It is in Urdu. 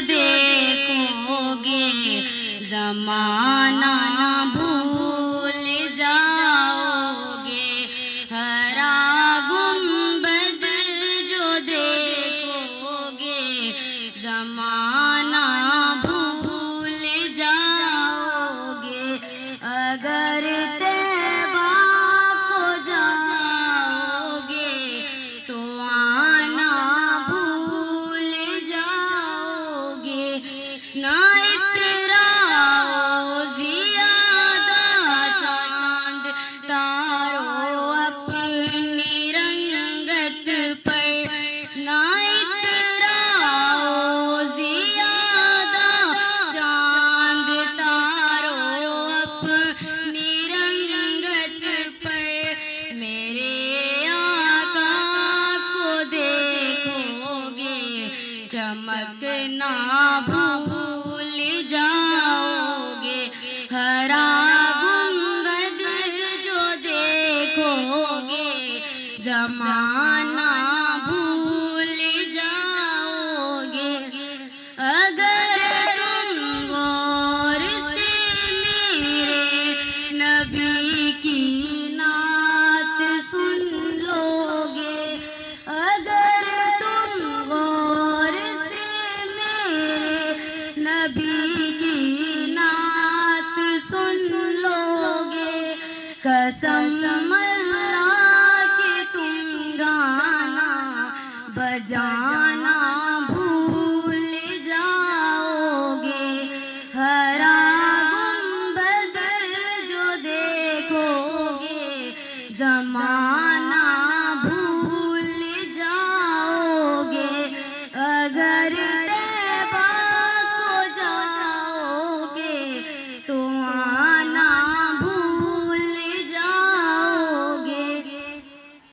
دیکھو گے زمانہ بھول جاؤ گے، ہرا گنبد جو دیکھو گے زمانہ بھول جاؤ گے، اگر طیبہ کو جاؤ گے تو آنا بھول جاؤ گے، نہ اتراؤ زیادہ چاند تارو اپنی رنگت پر، نہ اتراؤ زیادہ چاند تارو اپنی رنگت پر، میرے آقا کو دیکھو گے چمکنا بھول جاؤ گے، ہرا گنبد جو دیکھو گے زمانہ بھول جاؤ گے، اگر تم غور سے میرے نبی کی نعت سن لو گے، اگر تم غور سے میرے نبی کی نعت سن لو گے، قسم اللہ کہ تم گانا بجانا